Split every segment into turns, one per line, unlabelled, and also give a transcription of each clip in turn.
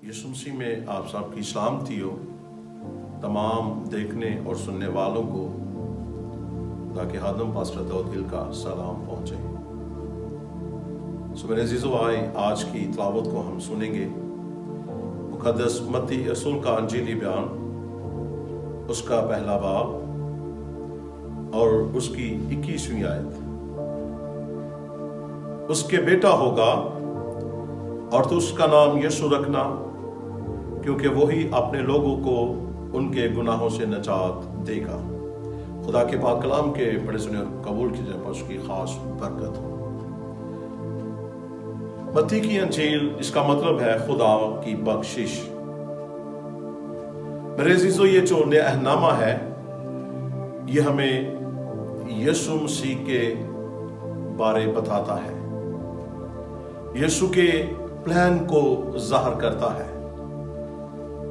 یسوع مسیح میں آپ سب کی سلامتی ہو۔ تمام دیکھنے اور سننے والوں کو خدا کے خادم پاسٹر داؤد گل کا سلام پہنچے۔ میرے عزیزو، آج کی تلاوت کو ہم سنیں گے مقدس متی رسول کا انجیلی بیان، اس کا پہلا باب اور اس کی 21ویں آیت۔ اس کے بیٹا ہوگا اور تو اس کا نام یسوع رکھنا، کیونکہ وہی اپنے لوگوں کو ان کے گناہوں سے نجات دے گا۔ خدا کے پاک کلام کے پڑھے سنے قبول کیجئے، پر اس کی خاص برکت ہو۔ متی کی انجیل، اس کا مطلب ہے خدا کی بخشش۔ میرے عزیزو، یہ جو نیا اہنامہ ہے، یہ ہمیں یسوع مسیح کے بارے بتاتا ہے، یسوع کے پلان کو ظاہر کرتا ہے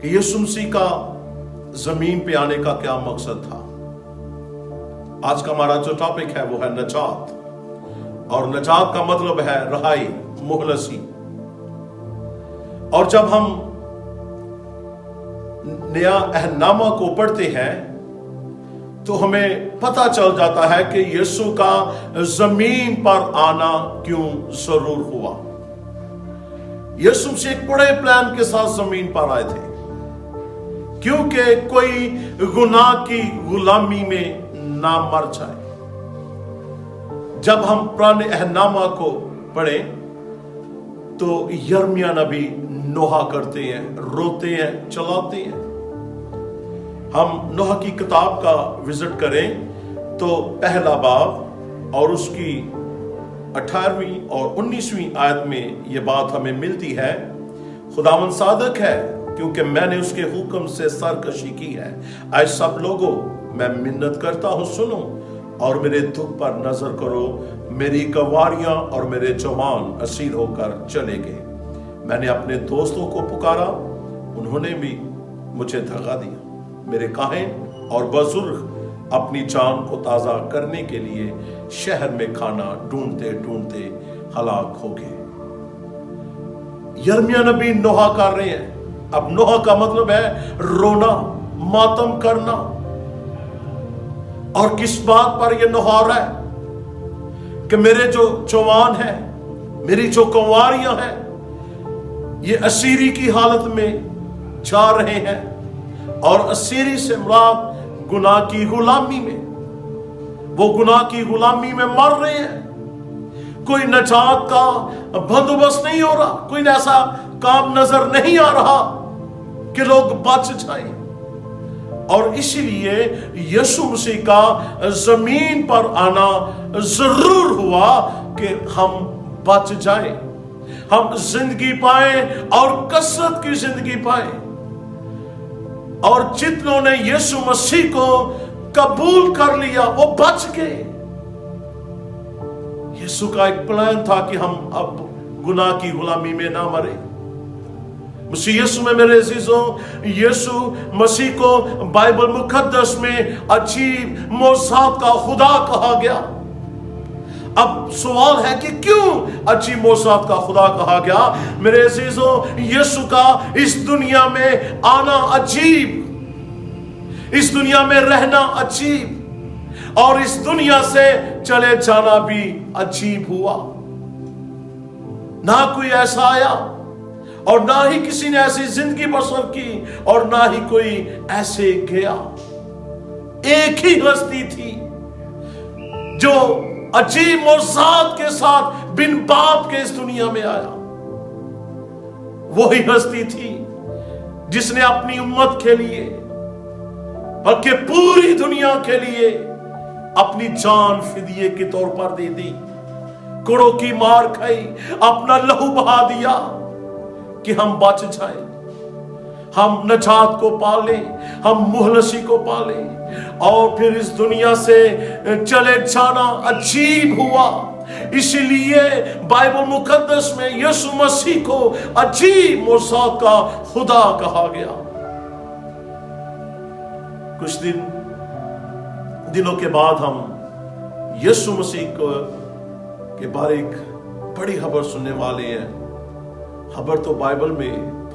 کہ یسوع مسیح کا زمین پہ آنے کا کیا مقصد تھا۔ آج کا ہمارا جو ٹاپک ہے وہ ہے نجات، اور نجات کا مطلب ہے رہائی، مخلصی۔ اور جب ہم نیا اہنامہ کو پڑھتے ہیں تو ہمیں پتہ چل جاتا ہے کہ یسوع کا زمین پر آنا کیوں ضرور ہوا۔ یسوع سے ایک بڑے پلان کے ساتھ زمین پر آئے تھے، کیونکہ کوئی گناہ کی غلامی میں نہ مر جائے۔ جب ہم پرانے اہنامہ کو پڑھیں تو یرمیہ نبی نوحہ کرتے ہیں، روتے ہیں، چلاتے ہیں۔ ہم نوحہ کی کتاب کا وزٹ کریں تو پہلا باب اور اس کی 18ویں اور 19ویں آیت میں یہ بات ہمیں ملتی ہے، خداوند صادق ہے کیونکہ میں نے اس کے حکم سے سرکشی کی ہے۔ اے سب لوگوں، میں منت کرتا ہوں، سنو اور میرے دکھ پر نظر کرو۔ میری کنواریاں اور میرے جوان اسیر ہو کر چلے گئے۔ میں نے اپنے دوستوں کو پکارا، انہوں نے بھی مجھے دھکا دیا۔ میرے کاہن اور بزرگ اپنی جان کو تازہ کرنے کے لیے شہر میں کھانا ڈھونڈتے ڈھونڈتے ہلاک ہو گئے۔ یرمیہ نبی نوحہ کر رہے ہیں۔ اب نوحہ کا مطلب ہے رونا، ماتم کرنا۔ اور کس بات پر یہ نوحہ رہا ہے کہ میرے جو جوان ہیں، میری جو کنواریاں ہیں، یہ اسیری کی حالت میں جا رہے ہیں، اور اسیری سے مراد گناہ کی غلامی میں، وہ گناہ کی غلامی میں مر رہے ہیں۔ کوئی نجات کا بندوبست نہیں ہو رہا، کوئی ایسا کام نظر نہیں آ رہا کہ لوگ بچ جائیں۔ اور اسی لیے یسوع مسیح کا زمین پر آنا ضرور ہوا کہ ہم بچ جائیں، ہم زندگی پائیں اور کثرت کی زندگی پائیں۔ اور جتنوں نے یسوع مسیح کو قبول کر لیا وہ بچ گئے۔ یسوع کا ایک پلان تھا کہ ہم اب گناہ کی غلامی میں نہ مریں۔ مسیح یسوع میں میرے عزیزوں، یسوع مسیح کو بائبل مقدس میں عجیب معجزات کا خدا کہا گیا۔ اب سوال ہے کہ کیوں عجیب معجزات کا خدا کہا گیا؟ میرے عزیزوں، یسوع کا اس دنیا میں آنا عجیب، اس دنیا میں رہنا عجیب، اور اس دنیا سے چلے جانا بھی عجیب ہوا۔ نہ کوئی ایسا آیا، اور نہ ہی کسی نے ایسی زندگی بسر کی، اور نہ ہی کوئی ایسے گیا۔ ایک ہی ہستی تھی جو عجیب معجزات کے ساتھ بن باپ کے اس دنیا میں آیا۔ وہی ہستی تھی جس نے اپنی امت کے لیے، بلکہ پوری دنیا کے لیے، اپنی جان فدیے کے طور پر دے دی، کوڑوں کی مار کھائی، اپنا لہو بہا دیا کہ ہم بچ جائیں، ہم نجات کو پالیں، ہم مخلصی کو پالیں۔ اور پھر اس دنیا سے چلے جانا عجیب ہوا۔ اسی لیے بائبل مقدس میں یسوع مسیح کو عجیب معجزات کا خدا کہا گیا۔ کچھ دنوں کے بعد ہم یسوع مسیح کے بارے ایک بڑی خبر سننے والے ہیں۔ خبر تو بائبل میں